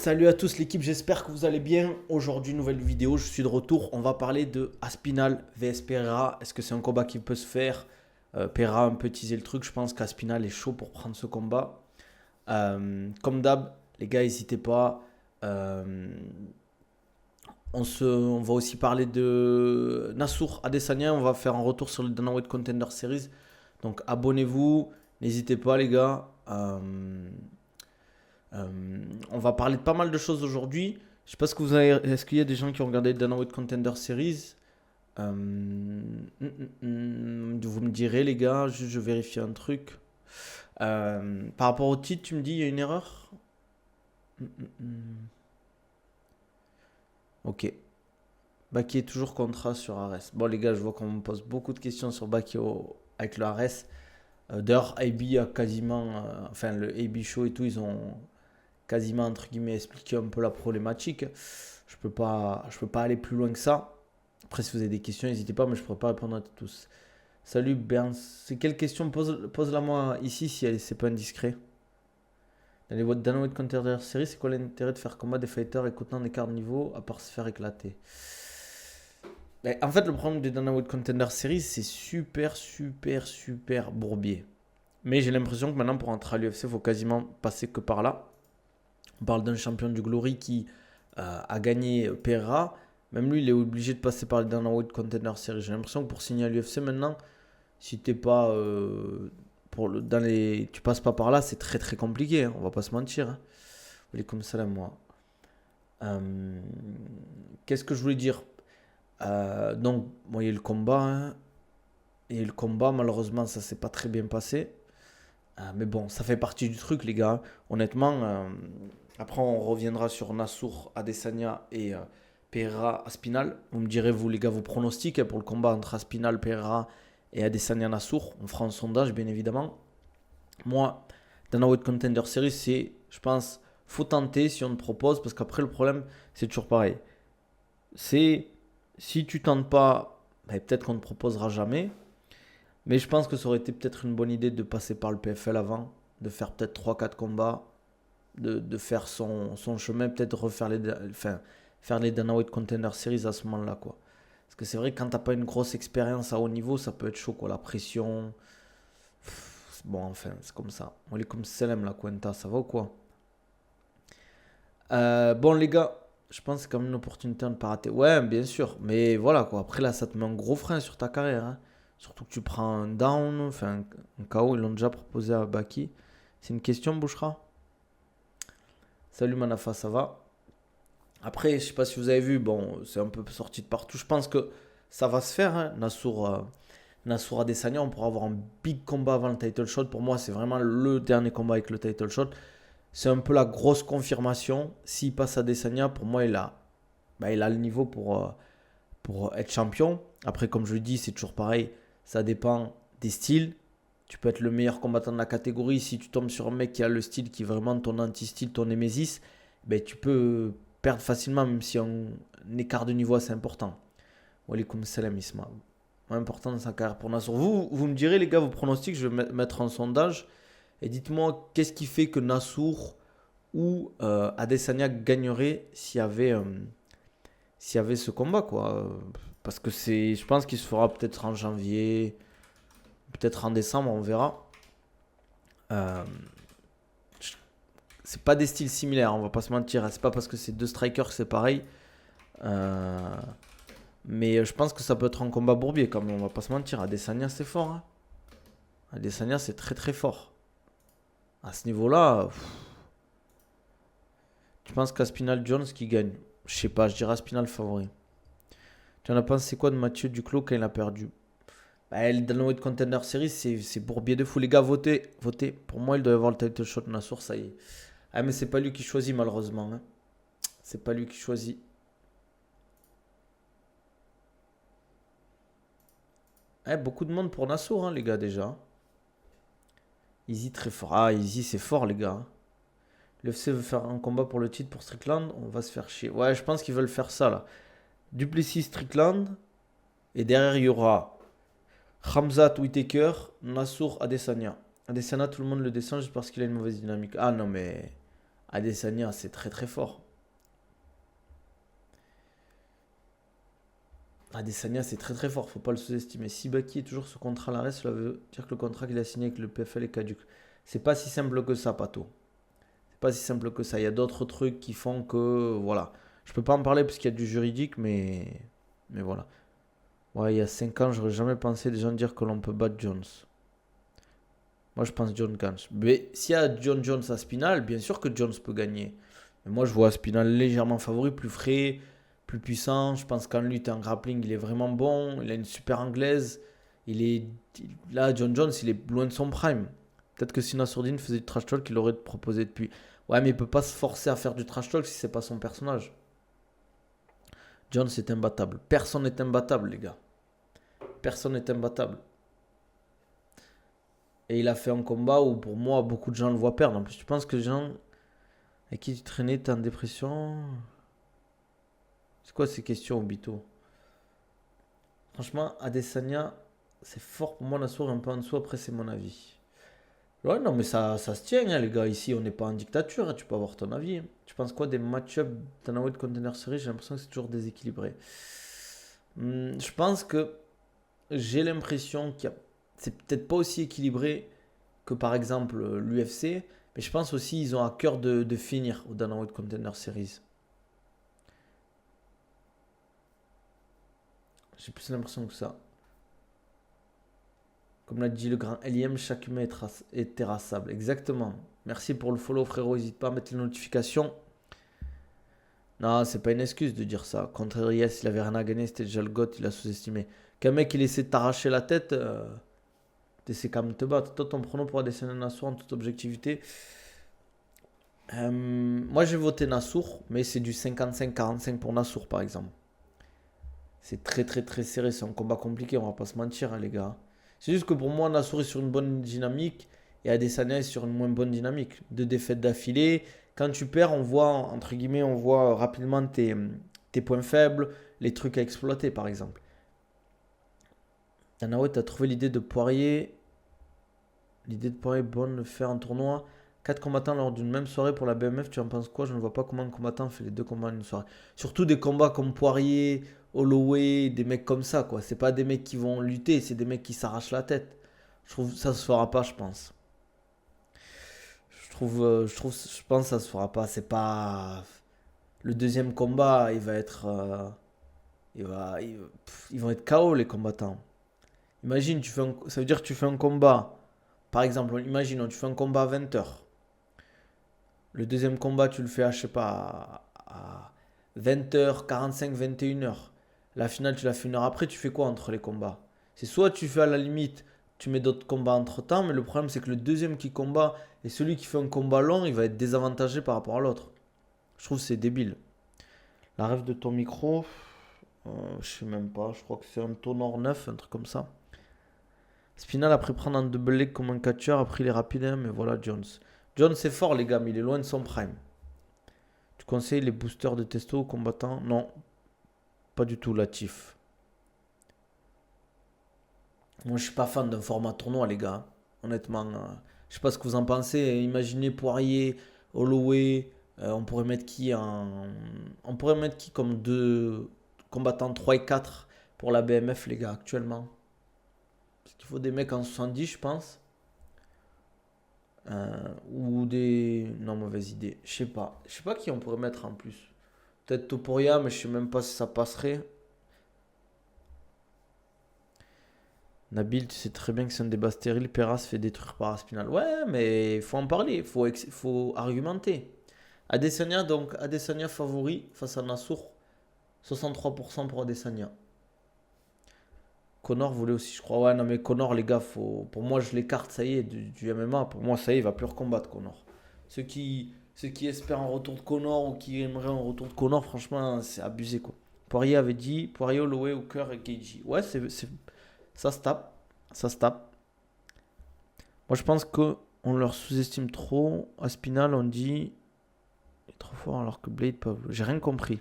Salut à tous l'équipe, j'espère que vous allez bien. Aujourd'hui, nouvelle vidéo, je suis de retour. On va parler de Aspinal vs Pereira. Est-ce que c'est un combat qui peut se faire? Pereira a un peu teasé le truc, je pense qu'Aspinal est chaud pour prendre ce combat. Comme d'hab, les gars, n'hésitez pas. Euh, on va aussi parler de Nassour Adesanya. On va faire un retour sur le Dana White Contender Series. Donc abonnez-vous, n'hésitez pas les gars. On va parler de pas mal de choses aujourd'hui. Je sais pas ce que vous avez. Est-ce qu'il y a des gens qui ont regardé Dana White Contender Series? Vous me direz, les gars, juste je vérifie un truc. Par rapport au titre, tu me dis, il y a une erreur? Hum, hum, hum. Ok. Baki est toujours contrat sur Ares. Bon, les gars, je vois qu'on me pose beaucoup de questions sur Baki avec le Ares. D'ailleurs, AB a quasiment. Enfin, le AB Show et tout, ils ont quasiment entre guillemets expliqué un peu la problématique. Je peux pas aller plus loin que ça. Après, si vous avez des questions, n'hésitez pas, mais je ne pourrais pas répondre à tous. Salut Bern, c'est quelle question? Pose-la moi ici si c'est pas indiscret. Dans les Dana White Contender Series, c'est quoi l'intérêt de faire combat des fighters écoutant des écart de niveau à part se faire éclater? En fait, le problème des Dana White Contender Series, c'est super, super, super bourbier. Mais j'ai l'impression que maintenant, pour entrer à l'UFC, il faut quasiment passer que par là. On parle d'un champion du Glory qui a gagné Pereira. Même lui, il est obligé de passer par les Dana White Contender Series. J'ai l'impression que pour signer à l'UFC maintenant, si t'es pas tu passes pas par là, c'est très très compliqué. On va pas se mentir. Hein. Il est comme ça là, moi. Euh, Qu'est-ce que je voulais dire? Donc, bon, il y a eu le combat. Hein. Il y a eu le combat, malheureusement, ça s'est pas très bien passé. Mais bon, ça fait partie du truc, les gars. Honnêtement, après, on reviendra sur Nassour Adesanya et Pereira Aspinal. Vous me direz, vous, les gars, vos pronostics pour le combat entre Aspinal, Pereira et Adesanya Nassour. On fera un sondage, bien évidemment. Moi, dans la White Contender Series, c'est, je pense, faut tenter si on te propose, parce qu'après, le problème, c'est toujours pareil. C'est, si tu tentes pas, ben, peut-être qu'on ne te proposera jamais. Mais je pense que ça aurait été peut-être une bonne idée de passer par le PFL avant, de faire peut-être trois quatre combats, de faire son chemin, peut-être refaire faire les Dana White Contender Series à ce moment-là, quoi. Parce que c'est vrai que quand t'as pas une grosse expérience à haut niveau, ça peut être chaud, quoi. La pression. Bon, enfin, c'est comme ça. On est comme Selem, la Cuenta, ça va ou quoi? Bon, les gars, je pense que c'est quand même une opportunité à ne pas rater. Ouais, bien sûr. Mais voilà, quoi. Après, là, ça te met un gros frein sur ta carrière. Hein. Surtout que tu prends un down, enfin, un KO, ils l'ont déjà proposé à Baki. C'est une question, Bouchra? Salut Manafa, ça va? Après, je sais pas si vous avez vu, bon, c'est un peu sorti de partout. Je pense que ça va se faire. Hein. Nassour Adesanya, on pourra avoir un big combat avant le title shot. Pour moi, c'est vraiment le dernier combat avec le title shot. C'est un peu la grosse confirmation. S'il passe Adesanya, pour moi, il a le niveau pour être champion. Après, comme je le dis, c'est toujours pareil. Ça dépend des styles. Tu peux être le meilleur combattant de la catégorie. Si tu tombes sur un mec qui a le style qui est vraiment ton anti-style, ton némésis, ben, tu peux perdre facilement, même si un écart de niveau assez important. Walaikum salam Isma. Important dans sa carrière pour Nassour. Vous me direz, les gars, vos pronostics, je vais mettre en sondage. Et dites-moi, qu'est-ce qui fait que Nassour ou Adesanya gagnerait s'il y avait ce combat, quoi. Parce que je pense qu'il se fera peut-être en janvier, peut-être en décembre, on verra. Euh, c'est pas des styles similaires, on va pas se mentir. C'est pas parce que c'est deux strikers que c'est pareil. Euh, mais je pense que ça peut être un combat bourbier, quand même, on va pas se mentir. Adesanya, c'est fort. Hein. Adesanya, c'est très très fort. À ce niveau-là, tu penses qu'Aspinal Jones qui gagne? Je sais pas, je dirais Aspinal favori. Tu en as pensé quoi de Mathieu Duclos quand il a perdu? Bah, dans le White Contender Series, c'est bourbier de fou. Les gars, votez, votez. Pour moi, il doit y avoir le title shot Nassour, ça y est. Ah, mais c'est pas lui qui choisit, malheureusement. Hein. C'est pas lui qui choisit. Beaucoup de monde pour Nassour, hein, les gars, déjà. Easy très fort. Ah, Easy, c'est fort, les gars. L'UFC veut faire un combat pour le titre pour Strickland. On va se faire chier. Ouais, je pense qu'ils veulent faire ça, là. Duplessis Strickland. Et derrière, il y aura Khamzat Whitaker, Nassour Adesanya. Adesanya, tout le monde le descend juste parce qu'il a une mauvaise dynamique. Ah non, mais. Adesanya, c'est très très fort. Adesanya, c'est très très fort, faut pas le sous-estimer. Si Baki est toujours sous contrat à l'arrêt, cela veut dire que le contrat qu'il a signé avec le PFL est caduc. C'est pas si simple que ça, Pato. C'est pas si simple que ça. Il y a d'autres trucs qui font que. Voilà. Je peux pas en parler parce qu'il y a du juridique, mais voilà. Ouais, il y a 5 ans, j'aurais jamais pensé des gens dire que l'on peut battre Jones. Moi, je pense John gagne. Mais s'il y a John Jones à Spinal, bien sûr que Jones peut gagner. Mais moi, je vois Spinal légèrement favori, plus frais, plus puissant. Je pense qu'en lutte et en grappling, il est vraiment bon. Il a une super anglaise. Là, John Jones, il est loin de son prime. Peut-être que si Nassourdine faisait du trash talk, il aurait proposé depuis. Ouais, mais il peut pas se forcer à faire du trash talk si c'est pas son personnage. Jones est imbattable. Personne n'est imbattable, les gars. Personne n'est imbattable. Et il a fait un combat où, pour moi, beaucoup de gens le voient perdre. En plus, tu penses que les gens avec qui tu traînais, t'es en dépression? C'est quoi ces questions, Obito? Franchement, Adesanya, c'est fort pour moi. Nassour est un peu en dessous. Après, c'est mon avis. Ouais, non, mais ça se tient, hein, les gars. Ici, on n'est pas en dictature. Hein, tu peux avoir ton avis. Hein. Tu penses quoi des match-ups Dana Contender Series? J'ai l'impression que c'est toujours déséquilibré. Je pense que j'ai l'impression qu'il y a. C'est peut-être pas aussi équilibré que par exemple l'UFC, mais je pense aussi qu'ils ont à cœur de finir au Dana White Contender Series. J'ai plus l'impression que ça. Comme l'a dit le grand Eliem, chaque humain est terrassable. Exactement. Merci pour le follow, frérot. N'hésite pas à mettre les notifications. Non, c'est pas une excuse de dire ça. Contre Yes, il avait rien à gagner, c'était déjà le GOAT, il a sous-estimé. Qu'un mec il essaie de t'arracher la tête, t'essaies quand même de te battre. Toi, ton prono pour Adesanya Nassour en toute objectivité. Moi, j'ai voté Nassour, mais c'est du 55-45 pour Nassour, par exemple. C'est très très très serré, c'est un combat compliqué, on va pas se mentir, hein, les gars. C'est juste que pour moi, Nassour est sur une bonne dynamique et Adesanya est sur une moins bonne dynamique. Deux défaites d'affilée. Quand tu perds, on voit, entre guillemets, on voit rapidement tes points faibles, les trucs à exploiter, par exemple. Dana tu as trouvé l'idée de Poirier. L'idée de Poirier est bonne de faire un tournoi. 4 combattants lors d'une même soirée pour la BMF, tu en penses quoi? Je ne vois pas comment un combattant fait les deux combats en une soirée. Surtout des combats comme Poirier, Holloway, des mecs comme ça, quoi. C'est pas des mecs qui vont lutter, c'est des mecs qui s'arrachent la tête. Je trouve que ça se fera pas, je pense. Je pense que ça se fera pas. C'est pas. Le deuxième combat, il va être. Ils vont être KO, les combattants. Imagine, ça veut dire que tu fais un combat. Par exemple, imaginons, tu fais un combat à 20h. Le deuxième combat, tu le fais à, je sais pas, à 20h, 45, 21h. La finale, tu la fais une heure après, tu fais quoi entre les combats? C'est soit tu fais à la limite, tu mets d'autres combats entre temps, mais le problème c'est que le deuxième qui combat et celui qui fait un combat long, il va être désavantagé par rapport à l'autre. Je trouve que c'est débile. La rêve de ton micro, je sais même pas, je crois que c'est un Tonor 9, un truc comme ça. Spinal après prendre un double leg comme un catcher, après il est rapide, hein, mais voilà Jones. Jones c'est fort les gars, mais il est loin de son prime. Tu conseilles les boosters de testo aux combattants? Non, pas du tout Latif. Moi je suis pas fan d'un format tournoi les gars. Honnêtement, je sais pas ce que vous en pensez. Imaginez Poirier, Holloway, on pourrait mettre qui en... On pourrait mettre qui comme deux combattants 3 et 4 pour la BMF les gars actuellement? Parce qu'il faut des mecs en 70 je pense. Ou des... Non, mauvaise idée. Je sais pas. Je sais pas qui on pourrait mettre en plus. Peut-être Topuria, mais je sais même pas si ça passerait. Nabil, tu sais très bien que c'est un débat stérile. Perra se fait détruire par Aspinal. Ouais, mais il faut en parler. Il faut argumenter. Adesanya, donc, Adesanya favori face à Nassour. 63% pour Adesanya. Connor voulait aussi, je crois. Ouais, non, mais Connor, les gars, pour moi, je l'écarte, ça y est, du MMA. Pour moi, ça y est, il va plus recombattre, Connor. Ceux qui espèrent un retour de Connor ou qui aimeraient un retour de Connor, franchement, c'est abusé, quoi. Poirier avait dit Poirier, Holloway, Hooker et Keiji. Ouais, ça se tape. Ça se tape. Moi, je pense qu'on leur sous-estime trop. Aspinal, on dit il est trop fort alors que Blade, pas. J'ai rien compris.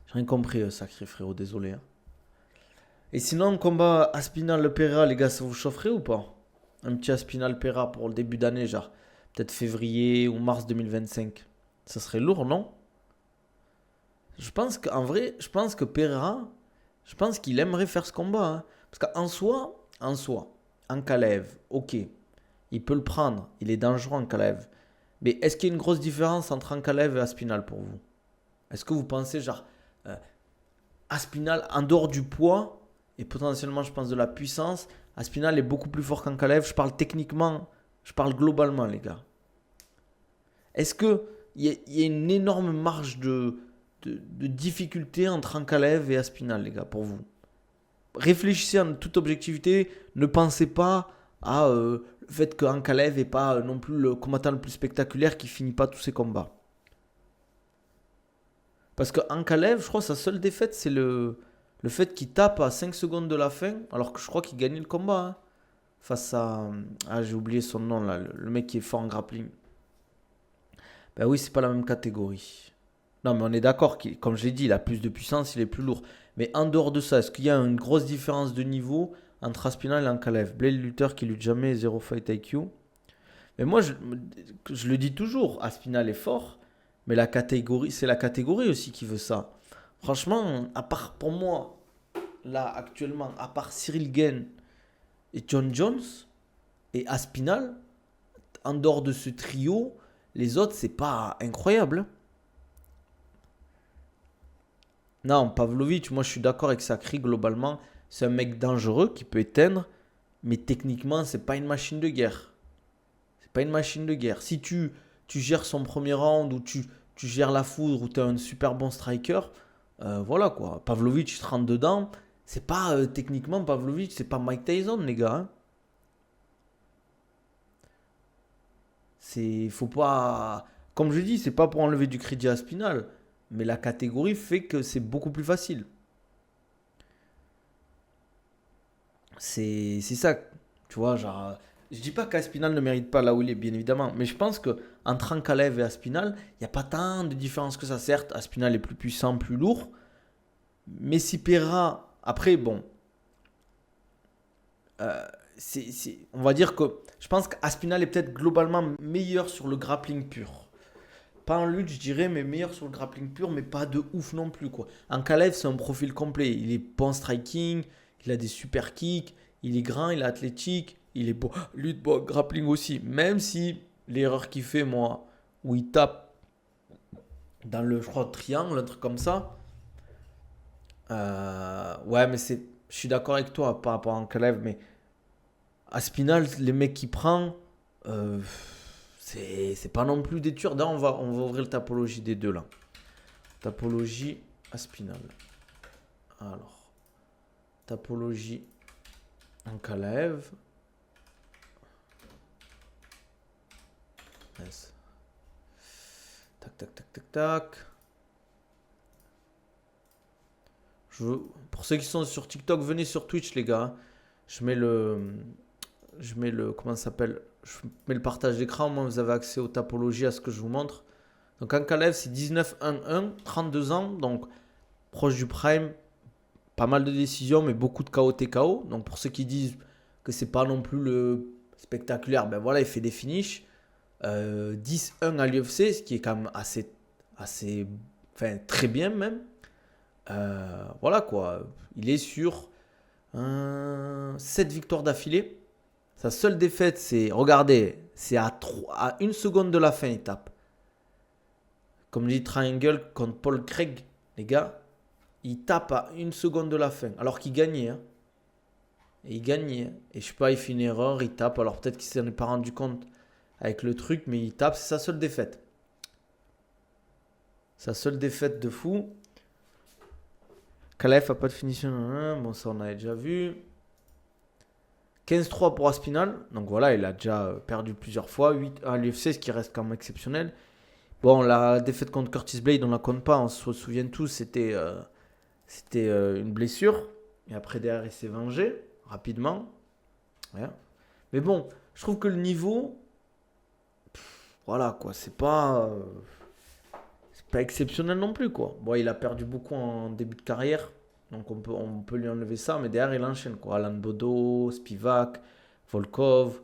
J'ai rien compris, sacré frérot, désolé. Hein. Et sinon, un combat Aspinal Pereira, les gars, ça vous chaufferait ou pas? Un petit Aspinal Pereira pour le début d'année, genre. peut-être février ou mars 2025. Ça serait lourd, non? Je pense qu'en vrai, je pense que Pereira, je pense qu'il aimerait faire ce combat, hein. Parce qu'en soi, Ankalaev, ok, il peut le prendre, il est dangereux Ankalaev. Mais est-ce qu'il y a une grosse différence entre Ankalaev et Aspinal pour vous? Est-ce que vous pensez, genre, euh, Aspinal, en dehors du poids, et potentiellement, je pense, de la puissance, Aspinal est beaucoup plus fort qu'Ankalaev. Je parle techniquement, je parle globalement, les gars. Est-ce qu'il y a une énorme marge de difficulté entre Ankalaev et Aspinal, les gars, pour vous? Réfléchissez en toute objectivité. Ne pensez pas à le fait qu'Ankalaev n'est pas non plus le combattant le plus spectaculaire qui finit pas tous ses combats. Parce que Ankalaev, je crois, sa seule défaite, c'est le fait qu'il tape à 5 secondes de la fin, alors que je crois qu'il gagnait le combat, hein, face à... Ah, j'ai oublié son nom, là, le mec qui est fort en grappling. Ben oui, c'est pas la même catégorie. Non, mais on est d'accord, comme je l'ai dit, il a plus de puissance, il est plus lourd. Mais en dehors de ça, est-ce qu'il y a une grosse différence de niveau entre Aspinal et Ankalaev? Blade lutteur qui lutte jamais, zéro fight IQ. Mais moi, je le dis toujours, Aspinal est fort, mais la catégorie, c'est la catégorie aussi qui veut ça. Franchement, à part pour moi, là actuellement, à part Cyril Gane et John Jones et Aspinal, en dehors de ce trio, les autres, c'est pas incroyable. Non, Pavlovich, moi je suis d'accord avec Sakri globalement. C'est un mec dangereux qui peut éteindre, mais techniquement, c'est pas une machine de guerre. C'est pas une machine de guerre. Si tu gères son premier round ou tu gères la foudre ou tu es un super bon striker, voilà quoi. Pavlovich il te rentre dedans. C'est pas techniquement Pavlovich, c'est pas Mike Tyson, les gars, hein. Faut pas. Comme je dis, c'est pas pour enlever du crédit à Spinal, mais la catégorie fait que c'est beaucoup plus facile. C'est ça, tu vois, genre. Je dis pas qu'Aspinal ne mérite pas là où il est, bien évidemment, mais je pense que entre Ankalaev et Aspinal, il n'y a pas tant de différence que ça. Certes, Aspinal est plus puissant, plus lourd, mais si Pereira. Après, bon, on va dire que je pense qu'Aspinal est peut-être globalement meilleur sur le grappling pur. Pas en lutte, je dirais, mais meilleur sur le grappling pur, mais pas de ouf non plus, quoi. Ankalaev, c'est un profil complet. Il est bon striking, il a des super kicks, il est grand, il est athlétique, il est bon. Lutte, bon, grappling aussi. Même si l'erreur qu'il fait, moi, où il tape dans le, je crois, triangle, un truc comme ça. Ouais, mais je suis d'accord avec toi par rapport à Ankalaev, mais Aspinal, les mecs qu'il prend, euh, c'est pas non plus des tueurs. D'ailleurs, on va ouvrir le tapologie des deux là. Tapologie Aspinal. Alors, tapologie Ankalaev. Yes. Tac, tac, tac, tac, tac. Pour ceux qui sont sur TikTok, venez sur Twitch, les gars. Je mets le, comment ça s'appelle? Je mets le partage d'écran. Moi, vous avez accès aux tapologies, à ce que je vous montre. Donc, Ankalaev, c'est 19-1-1, 32 ans. Donc, proche du prime. Pas mal de décisions, mais beaucoup de KO TKO. Donc, pour ceux qui disent que c'est pas non plus le spectaculaire, ben voilà, il fait des finishes. 10-1 à l'UFC, ce qui est quand même assez, enfin, très bien même. Voilà quoi. Il est sur 7 victoires d'affilée. Sa seule défaite, regardez, c'est à 1 seconde de la fin, il tape. Comme dit Triangle contre Paul Craig, les gars, il tape à 1 seconde de la fin, alors qu'il gagnait, hein. Et il gagnait. Et je sais pas, il fait une erreur, il tape. Alors peut-être qu'il s'en est pas rendu compte avec le truc, mais il tape, c'est sa seule défaite. Sa seule défaite de fou. Kalaev a pas de finition. Bon, ça on avait déjà vu. 15-3 pour Aspinal. Donc voilà, il a déjà perdu plusieurs fois. 8 à l'UFC, ce qui reste quand même exceptionnel. Bon, la défaite contre Curtis Blade, on la compte pas. On se souvient tous, c'était une blessure. Et après, derrière, il s'est vengé rapidement. Ouais. Mais bon, je trouve que le niveau, voilà quoi, c'est pas exceptionnel non plus quoi. Bon, il a perdu beaucoup en début de carrière, donc on peut lui enlever ça, mais derrière il enchaîne quoi. Alan Bodo, Spivak, Volkov,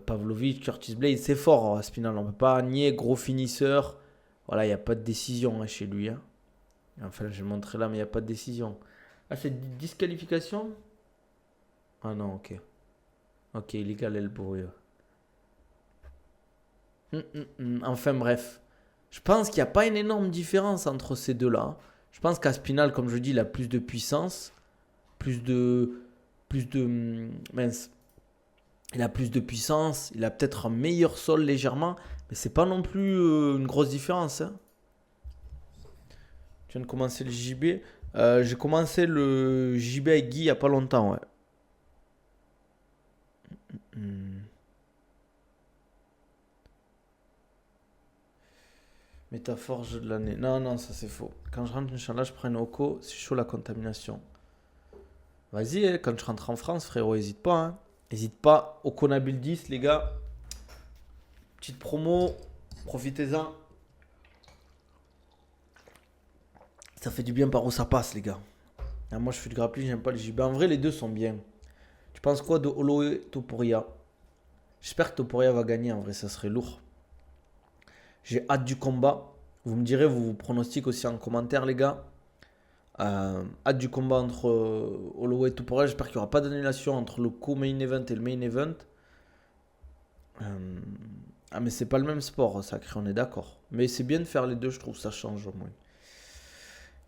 Pavlovich, Curtis Blade, c'est fort, Aspinall. On ne peut pas nier, gros finisseur. Voilà, il n'y a pas de décision chez lui. Hein. Enfin, je vais montrer là, mais il n'y a pas de décision. Ah, c'est disqualification? Ah non, ok. Ok, illégal elbow. Enfin, bref. Je pense qu'il n'y a pas une énorme différence entre ces deux-là. Je pense qu'Aspinall, comme je dis, il a plus de puissance. Plus de. Plus de. Mince. Il a plus de puissance. Il a peut-être un meilleur sol légèrement. Mais c'est pas non plus une grosse différence. Hein. Tu viens de commencer le JB. J'ai commencé le JB avec Guy il n'y a pas longtemps, ouais. Hmm. Métaphore jeu de l'année. Non, non, ça c'est faux. Quand je rentre, Inch'Allah, je prends une Oko. C'est chaud la contamination. Vas-y, hein, quand je rentre en France, frérot, hésite pas. Hein. Hésite pas. Oko Nabil 10, les gars. Petite promo. Profitez-en. Ça fait du bien par où ça passe, les gars. Ah, moi, je fais du grappling, j'aime pas le JB. En vrai, les deux sont bien. Tu penses quoi de Holloway Topuria? J'espère que Topuria va gagner. En vrai, ça serait lourd. J'ai hâte du combat. Vous me direz, vous pronostiquez aussi en commentaire, les gars. Hâte du combat entre Holloway et Topuria. J'espère qu'il n'y aura pas d'annulation entre le co-main event et le main event. Ah, mais c'est pas le même sport, sacré, on est d'accord. Mais c'est bien de faire les deux, je trouve, ça change au moins.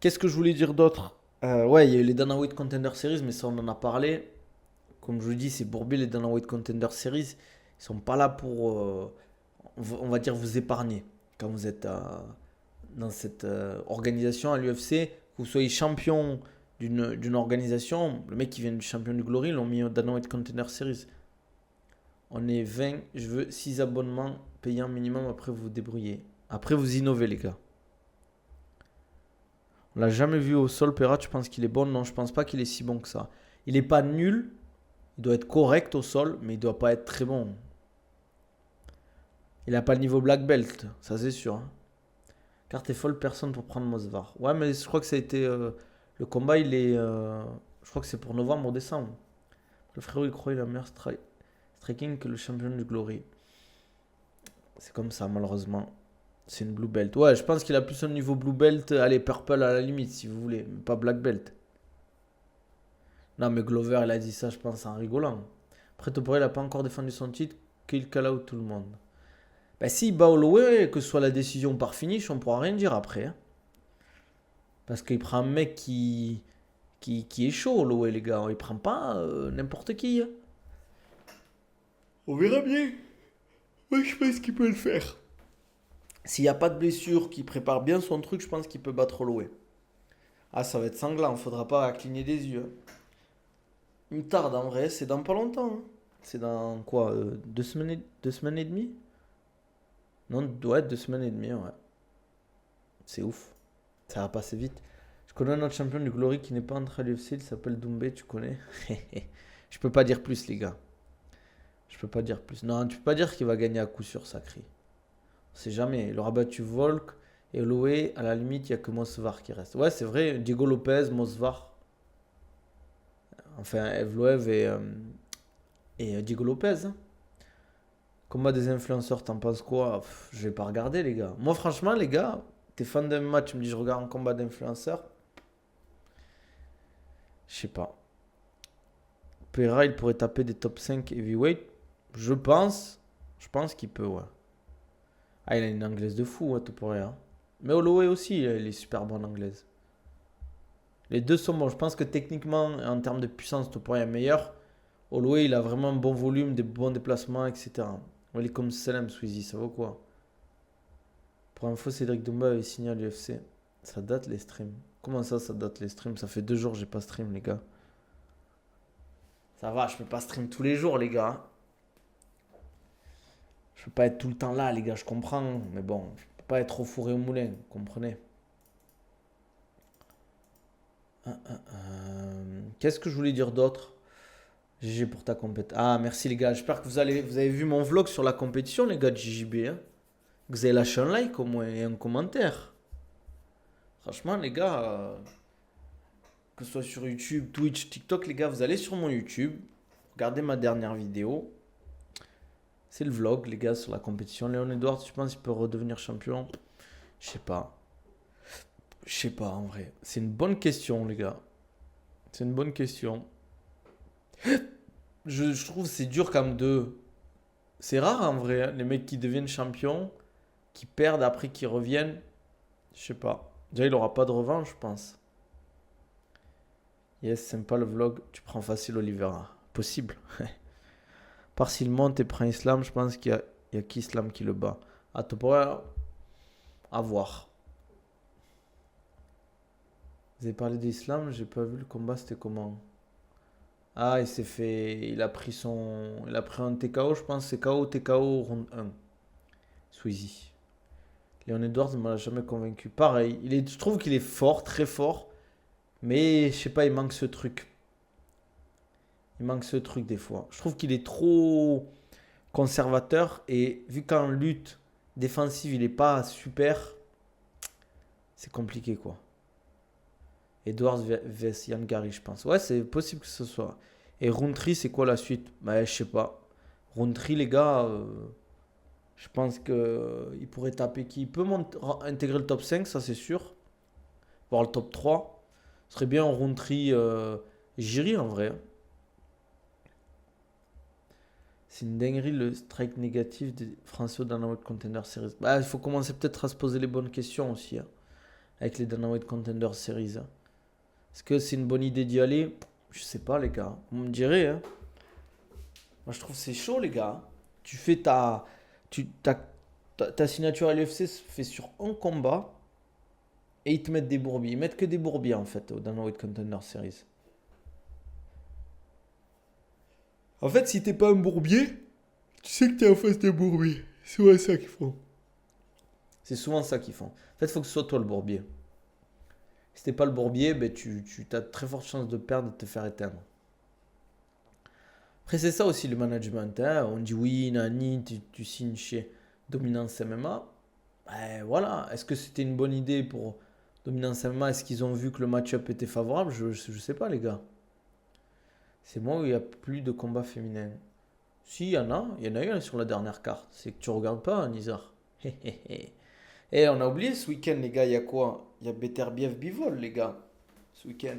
Qu'est-ce que je voulais dire d'autre? Ouais, il y a eu les Dana White Contender Series, mais ça, on en a parlé. Comme je vous dis, c'est bourbé, les Dana White Contender Series. Ils sont pas là pour, on va dire, vous épargner. Quand vous êtes dans cette organisation à l'UFC, que vous soyez champion d'une organisation, le mec qui vient du champion du Glory, l'ont mis au Dana White Contender Series. On est 20, je veux 6 abonnements payants minimum, après vous vous débrouillez. Après vous innovez les gars. On l'a jamais vu au sol, Perat, je pense qu'il est bon. Non, je pense pas qu'il est si bon que ça. Il est pas nul, il doit être correct au sol, mais il doit pas être très bon. Il a pas le niveau black belt, ça c'est sûr. Hein. Carte est folle, personne pour prendre Mosvar. Ouais, mais je crois que ça a été... le combat, il est... je crois que c'est pour novembre ou décembre. Le frérot, il croit qu'il a meilleur striking que le champion du Glory. C'est comme ça, malheureusement. C'est une blue belt. Ouais, je pense qu'il a plus un niveau blue belt. Allez, purple à la limite, si vous voulez. Mais pas black belt. Non, mais Glover, il a dit ça, je pense, en rigolant. Après, Topuria, il n'a pas encore défendu son titre. Qu'il call out tout le monde. Bah, s'il bat Holloway, que ce soit la décision par finish, on pourra rien dire après. Hein. Parce qu'il prend un mec qui est chaud, Holloway, les gars. Il prend pas n'importe qui. Hein. On verra bien. Moi, je pense qu'il peut le faire. S'il n'y a pas de blessure, qu'il prépare bien son truc, je pense qu'il peut battre Holloway. Ah, ça va être sanglant, faudra pas cligner des yeux. Hein. Il me tarde en vrai, c'est dans pas longtemps. Hein. C'est dans quoi 2 semaines et demie. Non, ouais, 2 semaines et demie, ouais. C'est ouf. Ça va passer vite. Je connais un autre champion du Glory qui n'est pas entré à l'UFC, il s'appelle Doumbé, tu connais. Je peux pas dire plus, les gars. Je peux pas dire plus. Non, tu peux pas dire qu'il va gagner à coup sûr, sacré. On sait jamais. Il aura battu Volk et Holloway. À la limite, il n'y a que Mosvar qui reste. Ouais, c'est vrai. Diego Lopez, Mosvar. Enfin, Evloev et Diego Lopez. Hein. Combat des influenceurs, t'en penses quoi? Je vais pas regarder, les gars. Moi, franchement, les gars, t'es fan d'un match, tu me dis je regarde un combat d'influenceurs. Je sais pas. Pereira, il pourrait taper des top 5 heavyweight. Je pense. Je pense qu'il peut, ouais. Ah, il a une anglaise de fou, ouais, tout pour rien. Mais Holloway aussi, il est super bon en anglaise. Les deux sont bons. Je pense que techniquement, en termes de puissance, Topuria est meilleur. Holloway, il a vraiment un bon volume, des bons déplacements, etc. Welcome salam, Sweezy, ça vaut quoi? Pour info, Cédric Doumbé avait signé à l'UFC. Ça date les streams. Comment ça, ça date les streams? Ça fait 2 jours que j'ai pas stream, les gars. Ça va, je peux pas stream tous les jours, les gars. Je peux pas être tout le temps là, les gars, je comprends. Mais bon, je peux pas être au four et au moulin, vous comprenez? Qu'est-ce que je voulais dire d'autre? GG pour ta compétition. Ah, merci les gars. J'espère que vous avez vu mon vlog sur la compétition, les gars de JJB. Hein. Que vous avez lâché un like au moins et un commentaire. Franchement, les gars, que ce soit sur YouTube, Twitch, TikTok, les gars, vous allez sur mon YouTube. Regardez ma dernière vidéo. C'est le vlog, les gars, sur la compétition. Léon Edwards, je pense qu'il peut redevenir champion. Je sais pas. Je sais pas, en vrai. C'est une bonne question, les gars. C'est une bonne question. Je trouve que c'est dur comme de... C'est rare, en vrai, hein, les mecs qui deviennent champions, qui perdent après, qui reviennent. Je sais pas. Déjà, il aura pas de revanche, je pense. Yes, sympa le vlog. Tu prends facile Oliveira. Possible. Par s'il monte et prend Islam, je pense qu'il y a qu'Islam qui le bat. À tout point, à voir. Vous avez parlé d'Islam, j'ai pas vu le combat, c'était comment? Ah, il s'est fait. Il a pris un TKO, je pense. C'est KO, TKO, round 1. Sweezy. Léon Edwards ne m'a jamais convaincu. Pareil, je trouve qu'il est fort, très fort. Mais je sais pas, il manque ce truc. Il manque ce truc des fois. Je trouve qu'il est trop conservateur. Et vu qu'en lutte défensive, il est pas super, c'est compliqué quoi. Edwards vs Yann Gary, je pense. Ouais, c'est possible que ce soit. Et Roundtree, c'est quoi la suite? Bah, je sais pas. Roundtree, les gars, je pense qu'il pourrait taper qui? Il peut intégrer le top 5, ça c'est sûr. Voire le top 3. Ce serait bien en Roundtree Jiri en vrai. C'est une dinguerie le strike négatif des Français au Dynamite Contender Series. Bah, il faut commencer peut-être à se poser les bonnes questions aussi. Hein, avec les Dynamite Contender Series. Hein. Est-ce que c'est une bonne idée d'y aller? Je sais pas, les gars. Vous me direz. Hein. Moi, je trouve que c'est chaud, les gars. Tu fais ta signature à l'UFC se fait sur un combat et ils te mettent des bourbiers. Ils mettent que des bourbiers, en fait, au Dynamite Contender Series. En fait, si t'es pas un bourbier, tu sais que t'es en face des bourbiers. C'est souvent ça qu'ils font. C'est souvent ça qu'ils font. En fait, il faut que ce soit toi le bourbier. Si t'es pas le bourbier, ben tu as de très fortes chances de perdre et de te faire éteindre. Après, c'est ça aussi le management. Hein. On dit oui, Nani, tu signes chez Dominance MMA. Ben voilà. Est-ce que c'était une bonne idée pour Dominance MMA? Est-ce qu'ils ont vu que le match-up était favorable? Je sais pas, les gars. C'est moi où il n'y a plus de combats féminins. Si, il y en a. Il y en a eu un sur la dernière carte. C'est que tu regardes pas, hein, Nizar. Et on a oublié ce week-end, les gars. Il y a quoi? Il y a Beterbiev Bivol, les gars. Ce week-end.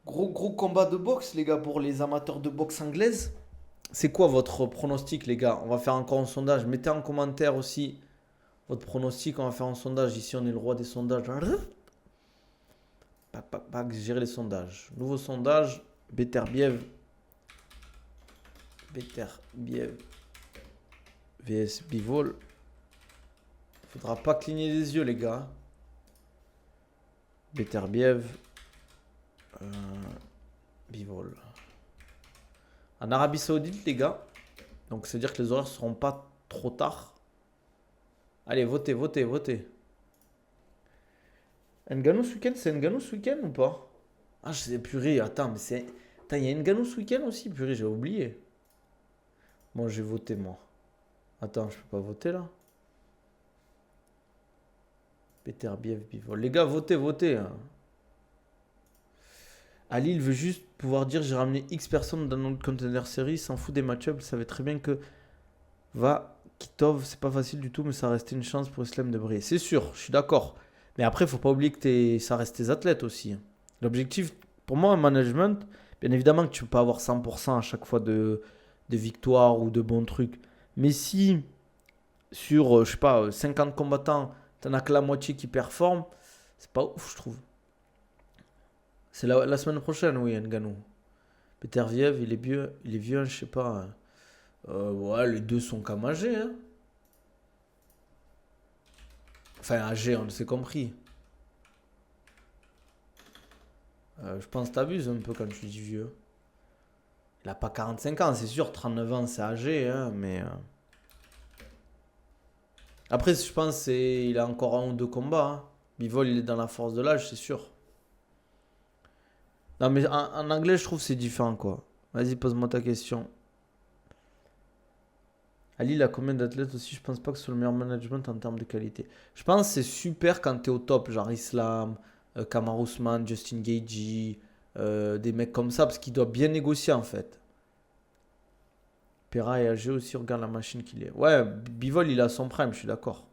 Gros combat de boxe, les gars, pour les amateurs de boxe anglaise. C'est quoi votre pronostic, les gars? On va faire encore un sondage. Mettez en commentaire aussi votre pronostic. On va faire un sondage. Ici, on est le roi des sondages. Pac, gérer les sondages. Nouveau sondage. Beterbiev vs Bivol. Faudra pas cligner les yeux, les gars. Beterbiev. Bivol. En Arabie Saoudite, les gars. Donc, c'est-à-dire que les horaires seront pas trop tard. Allez, votez. Ngannou ce week-end, c'est Ngannou ce week-end ou pas? Ah, je sais, purée, attends, mais c'est. Attends, il y a Ngannou ce week-end aussi, purée, j'ai oublié. Moi, j'ai voté, moi. Attends, je peux pas voter là? Beterbiev, Bivol. Les gars, votez. Hein. Ali, il veut juste pouvoir dire j'ai ramené X personnes dans notre container série, s'en fout des match-ups, il savait très bien que Kitov, c'est pas facile du tout, mais ça restait une chance pour Islam de briller. C'est sûr, je suis d'accord. Mais après, faut pas oublier que ça reste tes athlètes aussi. Hein. L'objectif, pour moi, en management, bien évidemment que tu peux pas avoir 100% à chaque fois de victoires ou de bons trucs. Mais si sur, je sais pas, 50 combattants, t'en as que la moitié qui performent, c'est pas ouf, je trouve. C'est la semaine prochaine, oui, Ngannou. Beterbiev, il est vieux, je sais pas. Ouais, les deux sont comme âgés. Hein. Enfin, âgés, on s'est compris. Je pense que t'abuses un peu quand tu dis vieux. Il a pas 45 ans, c'est sûr. 39 ans, c'est âgé, hein, mais... Après, je pense qu'il a encore un ou deux combats. Hein. Bivol, il est dans la force de l'âge, c'est sûr. Non, mais en anglais, je trouve que c'est différent, quoi. Vas-y, pose-moi ta question. Ali, il a combien d'athlètes aussi? Je pense pas que ce soit le meilleur management en termes de qualité. Je pense que c'est super quand t'es au top, genre Islam, Kamaru Usman, Justin Gaethje, des mecs comme ça, parce qu'il doit bien négocier en fait. Pera et AG aussi, regarde la machine qu'il est. Ouais, Bivol, il a son prime, je suis d'accord.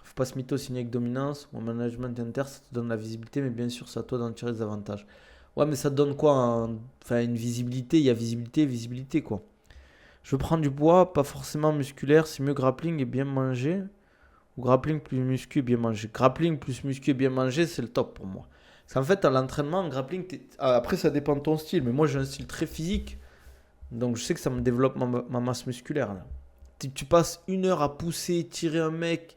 Faut pas se mytho-signer avec dominance ou un management inter, ça te donne la visibilité, mais bien sûr, c'est à toi d'en tirer des avantages. Ouais, mais ça te donne quoi enfin, une visibilité, il y a visibilité, visibilité, quoi. Je veux prendre du poids, pas forcément musculaire, c'est mieux grappling et bien manger. Ou grappling plus muscu et bien manger. Grappling plus muscu et bien manger, c'est le top pour moi. Parce qu'en fait, à l'entraînement, en grappling, après, ça dépend de ton style, mais moi, j'ai un style très physique. Donc, je sais que ça me développe ma masse musculaire. Là. Tu passes 1 heure à pousser, tirer un mec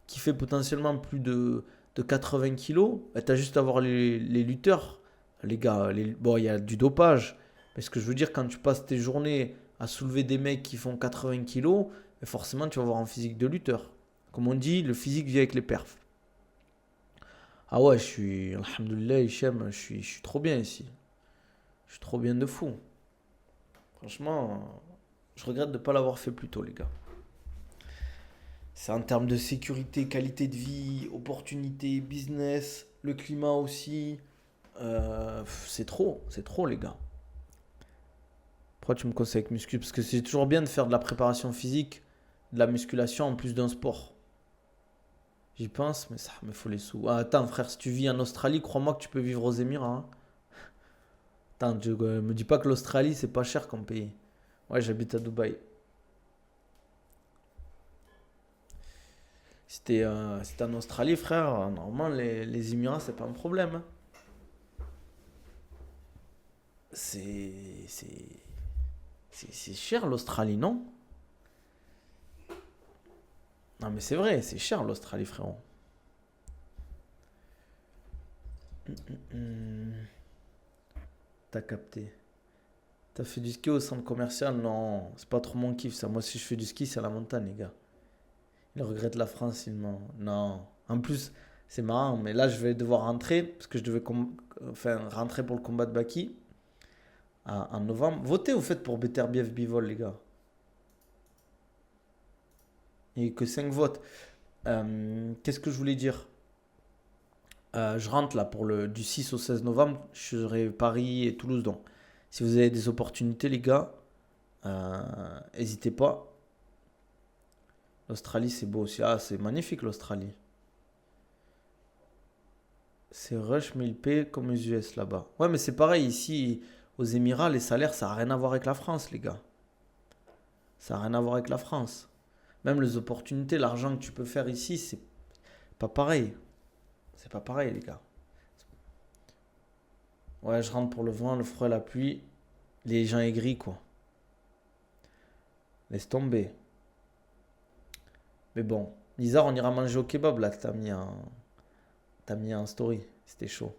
qui fait potentiellement plus de 80 kilos. Tu as juste à voir les lutteurs. Les gars, bon, il y a du dopage. Mais ce que je veux dire, quand tu passes tes journées à soulever des mecs qui font 80 kilos, forcément, tu vas avoir un physique de lutteur. Comme on dit, le physique vient avec les perfs. Ah ouais, je suis, alhamdoulilah, Hichem, je suis trop bien ici. Je suis trop bien de fou. Franchement, je regrette de ne pas l'avoir fait plus tôt, les gars. C'est en termes de sécurité, qualité de vie, opportunité, business, le climat aussi. C'est trop, les gars. Pourquoi tu me conseilles avec muscu? Parce que c'est toujours bien de faire de la préparation physique, de la musculation en plus d'un sport. J'y pense, mais ça me faut les sous. Ah, attends, frère, si tu vis en Australie, crois-moi que tu peux vivre aux Émirats. Hein. Attends, me dis pas que l'Australie, c'est pas cher comme pays. Ouais, j'habite à Dubaï. Si t'es en Australie, frère, normalement, les Émirats, c'est pas un problème. Hein. C'est, c'est, c'est cher l'Australie, non? Non, mais c'est vrai, c'est cher l'Australie, frérot. Hmm, t'as capté. T'as fait du ski au centre commercial? Non, c'est pas trop mon kiff ça. Moi, si je fais du ski, c'est à la montagne, les gars. Il regrette la France, il ment. Non. En plus, c'est marrant, mais là, je vais devoir rentrer parce que je devais enfin, rentrer pour le combat de Baki en novembre. Votez au fait pour Beterbiev Bivol, les gars. Il n'y a que 5 votes. Qu'est-ce que je voulais dire? Je rentre là pour du 6 au 16 novembre. Je serai Paris et Toulouse. Donc, si vous avez des opportunités, les gars, n'hésitez pas. L'Australie, c'est beau aussi. Ah, c'est magnifique l'Australie. C'est Rush 1000p comme les US là-bas. Ouais, mais c'est pareil ici aux Émirats, les salaires, ça n'a rien à voir avec la France, les gars. Ça n'a rien à voir avec la France. Même les opportunités, l'argent que tu peux faire ici, c'est pas pareil. C'est pas pareil, les gars. Ouais, je rentre pour le vent, le froid, la pluie. Les gens aigris, quoi. Laisse tomber. Mais bon, Lisa, on ira manger au kebab là que t'as mis en story. C'était chaud.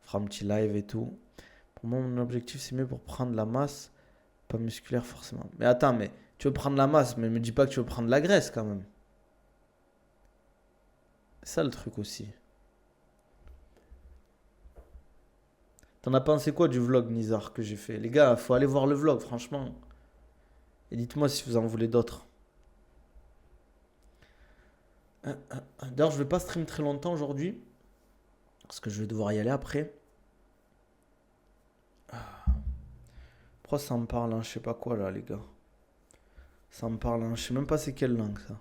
On fera un petit live et tout. Pour moi, mon objectif, c'est mieux pour prendre la masse, pas musculaire forcément. Mais attends, mais tu veux prendre la masse, mais me dis pas que tu veux prendre la graisse quand même. C'est ça le truc aussi. T'en as pensé quoi du vlog Nizar que j'ai fait? Les gars, faut aller voir le vlog, franchement. Et dites-moi si vous en voulez d'autres. D'ailleurs, je vais pas stream très longtemps aujourd'hui. Parce que je vais devoir y aller après. Pourquoi ça me parle, hein, je sais pas quoi là, les gars. Ça me parle, hein, je sais même pas c'est quelle langue ça.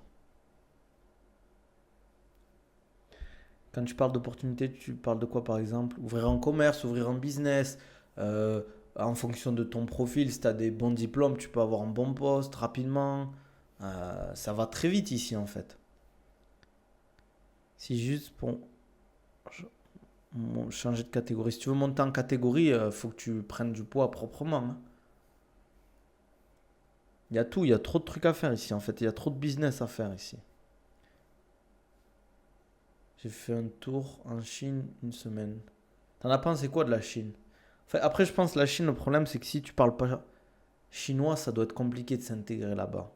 Quand tu parles d'opportunité, tu parles de quoi par exemple? Ouvrir un commerce, ouvrir un business. En fonction de ton profil, si tu as des bons diplômes, tu peux avoir un bon poste rapidement. Ça va très vite ici en fait. Si juste pour changer de catégorie. Si tu veux monter en catégorie, il faut que tu prennes du poids proprement. Hein. Il y a tout, il y a trop de trucs à faire ici en fait. Il y a trop de business à faire ici. J'ai fait un tour en Chine 1 semaine. T'en as pensé quoi de la Chine? Enfin, après, je pense que la Chine, le problème, c'est que si tu parles pas chinois, ça doit être compliqué de s'intégrer là-bas.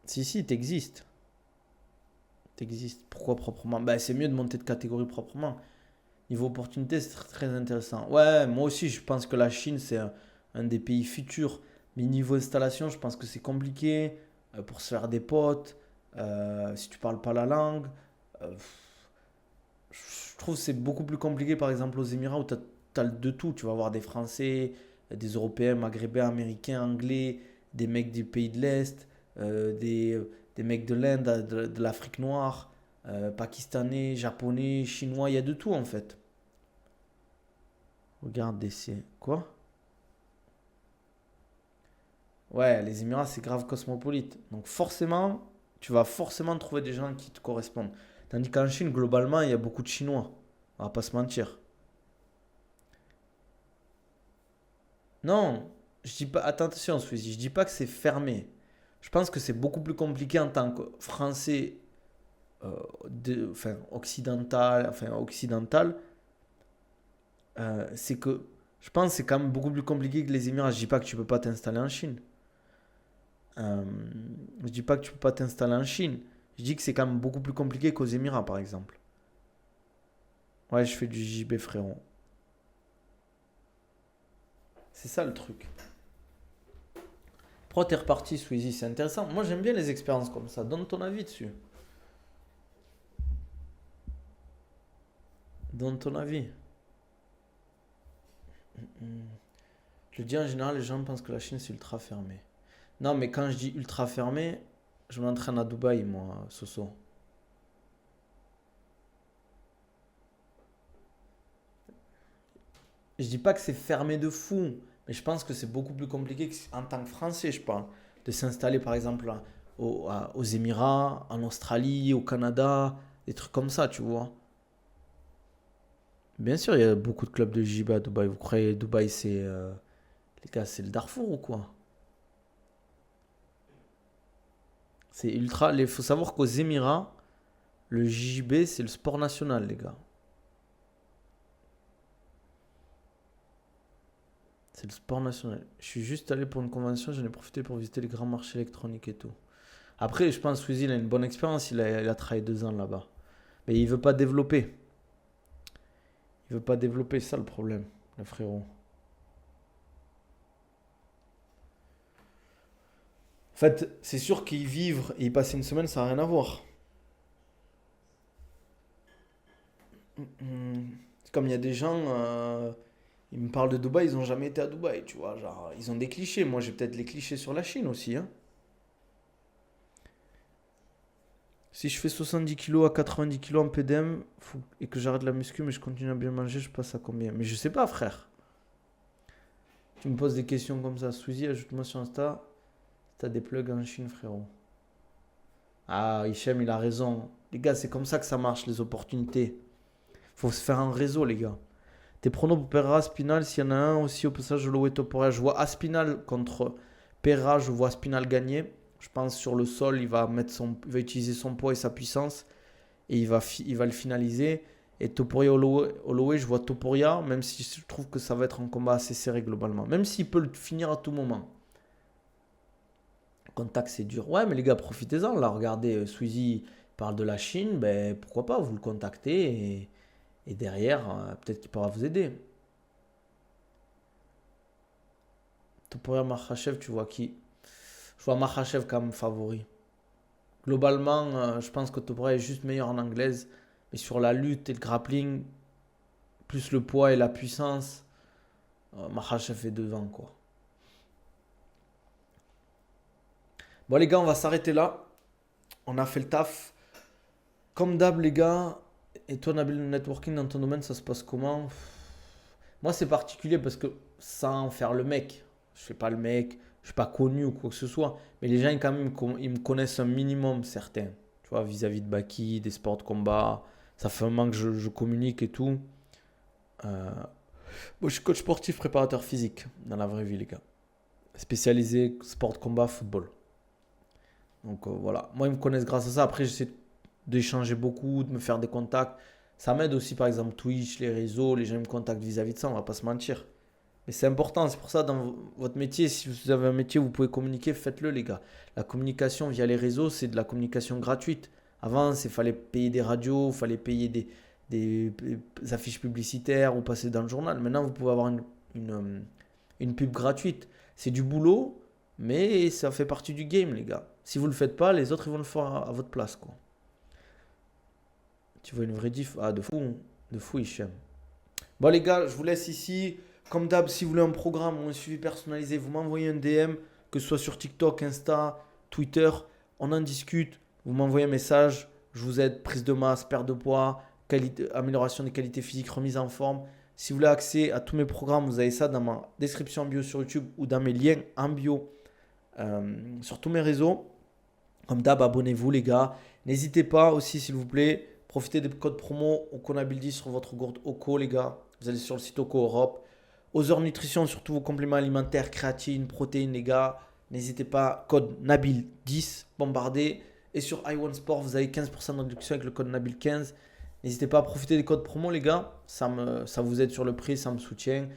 Si, t'existes. T'existes. Pourquoi proprement? Bah, c'est mieux de monter de catégorie proprement. Niveau opportunité, c'est très, très intéressant. Ouais, moi aussi, je pense que la Chine, c'est un des pays futurs. Mais niveau installation, je pense que c'est compliqué pour se faire des potes. Si tu parles pas la langue. Je trouve que c'est beaucoup plus compliqué, par exemple, aux Émirats où tu as t'as de tout. Tu vas avoir des Français, des Européens, Maghrébins, Américains, Anglais, des mecs des pays de l'Est, des mecs de l'Inde, de l'Afrique noire, Pakistanais, Japonais, Chinois. Il y a de tout en fait. Regarde DC. Quoi? Ouais, les Émirats, c'est grave cosmopolite. Donc forcément, tu vas forcément trouver des gens qui te correspondent. Tandis qu'en Chine, globalement, il y a beaucoup de Chinois. On va pas se mentir. Non, je dis pas. Attention, Squeezie, je dis pas que c'est fermé. Je pense que c'est beaucoup plus compliqué en tant que Français, enfin occidental. C'est que je pense que c'est quand même beaucoup plus compliqué que les Émirats. Je dis pas que tu peux pas t'installer en Chine. Euh, je dis pas que tu peux pas t'installer en Chine. Je dis que c'est quand même beaucoup plus compliqué qu'aux Émirats, par exemple. Ouais, je fais du JB, frérot. C'est ça le truc. Pourquoi t'es reparti, Squeezie? C'est intéressant. Moi, j'aime bien les expériences comme ça. Donne ton avis dessus. Donne ton avis. Je le dis en général, les gens pensent que la Chine, c'est ultra fermé. Non, mais quand je dis ultra fermé, je m'entraîne à Dubaï, moi, Soso. Je dis pas que c'est fermé de fou, mais je pense que c'est beaucoup plus compliqué en tant que Français, je pense, de s'installer par exemple aux Émirats, en Australie, au Canada, des trucs comme ça, tu vois. Bien sûr, il y a beaucoup de clubs de JB à Dubaï. Vous croyez Dubaï, c'est les gars, c'est le Darfour ou quoi? C'est ultra. Il faut savoir qu'aux Émirats, le JB, c'est le sport national, les gars. C'est le sport national. Je suis juste allé pour une convention, j'en ai profité pour visiter les grands marchés électroniques et tout. Après, je pense que Squeezie, il a une bonne expérience, il a travaillé 2 ans là-bas. Mais il veut pas développer. Il veut pas développer, c'est ça le problème, le frérot. En fait, c'est sûr qu'y vivre et y passer une semaine, ça n'a rien à voir. C'est comme il y a des gens, ils me parlent de Dubaï, ils n'ont jamais été à Dubaï, tu vois. Genre, ils ont des clichés. Moi, j'ai peut-être les clichés sur la Chine aussi, hein. Si je fais 70 kilos à 90 kilos en PDM et que j'arrête la muscu, mais je continue à bien manger, je passe à combien? Mais je sais pas, frère. Tu me poses des questions comme ça. Squeezie, ajoute-moi sur Insta. T'as des plugs en Chine, frérot. Ah, Hichem, il a raison. Les gars, c'est comme ça que ça marche, les opportunités. Faut se faire un réseau, les gars. Tes pronos pour Pereira, Spinal, s'il y en a un aussi au passage de Loé Topuria. Je vois Aspinal contre Pereira, je vois Aspinal gagner. Je pense sur le sol, il va utiliser son poids et sa puissance et il va le finaliser. Et Topuria Holloway, je vois Topuria, même si je trouve que ça va être un combat assez serré globalement. Même s'il peut le finir à tout moment. Contact, c'est dur. Ouais, mais les gars, profitez-en. Là, regardez, Squeezie parle de la Chine. Ben, pourquoi pas, vous le contactez et derrière, peut-être qu'il pourra vous aider. Topuria Makhachev, tu vois qui? Je vois Makhachev comme favori. Globalement, je pense que Topuria est juste meilleur en anglaise. Mais sur la lutte et le grappling, plus le poids et la puissance, Makhachev est devant, quoi. Bon, les gars, on va s'arrêter là. On a fait le taf. Comme d'hab, les gars. Et toi, Nabil, le networking dans ton domaine, ça se passe comment? Moi, c'est particulier parce que sans faire le mec, je fais pas le mec, je suis pas connu ou quoi que ce soit. Mais les gens, quand même, ils me connaissent un minimum, certains. Tu vois, vis-à-vis de Baki, des sports de combat. Ça fait un moment que je communique et tout. Euh, Moi, je suis coach sportif, préparateur physique dans la vraie vie, les gars. Spécialisé sport de combat, football. Donc voilà. Moi, ils me connaissent grâce à ça. Après, j'essaie d'échanger beaucoup, de me faire des contacts. Ça m'aide aussi, par exemple, Twitch, les réseaux. Les gens me contactent vis-à-vis de ça, on va pas se mentir. Mais c'est important, c'est pour ça dans votre métier, si vous avez un métier où vous pouvez communiquer, faites-le les gars. La communication via les réseaux, c'est de la communication gratuite. Avant, il fallait payer des radios, il fallait payer des affiches publicitaires ou passer dans le journal. Maintenant, vous pouvez avoir une pub gratuite. C'est du boulot, mais ça fait partie du game les gars. Si vous ne le faites pas, les autres ils vont le faire à votre place, quoi. Tu vois une vraie diff? Ah, de fou Hichem. Bon les gars, je vous laisse ici. Comme d'hab, si vous voulez un programme ou un suivi personnalisé, vous m'envoyez un DM, que ce soit sur TikTok, Insta, Twitter. On en discute. Vous m'envoyez un message. Je vous aide. Prise de masse, perte de poids, amélioration des qualités physiques, remise en forme. Si vous voulez accès à tous mes programmes, vous avez ça dans ma description en bio sur YouTube ou dans mes liens en bio sur tous mes réseaux. Comme d'hab, abonnez-vous les gars. N'hésitez pas aussi, s'il vous plaît, profitez des codes promo OCONABILDI sur votre gourde OCO les gars. Vous allez sur le site OCO Europe. Aux Nutrition, sur tous vos compléments alimentaires, créatine, protéines les gars. N'hésitez pas, code NABIL10, bombardé. Et sur iOneSport, vous avez 15% de réduction avec le code NABIL15. N'hésitez pas à profiter des codes promo les gars. Ça vous aide sur le prix, ça me soutient.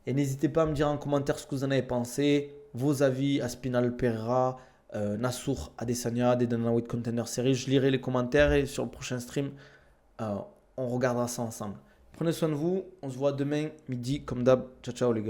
Et n'hésitez pas à me dire en commentaire ce que vous en avez pensé, vos avis à Spinal Pereira, Nassour Adesanya, des Dana White Contender Series. Je lirai les commentaires et sur le prochain stream, on regardera ça ensemble. Prenez soin de vous. On se voit demain midi comme d'hab. Ciao ciao les gars.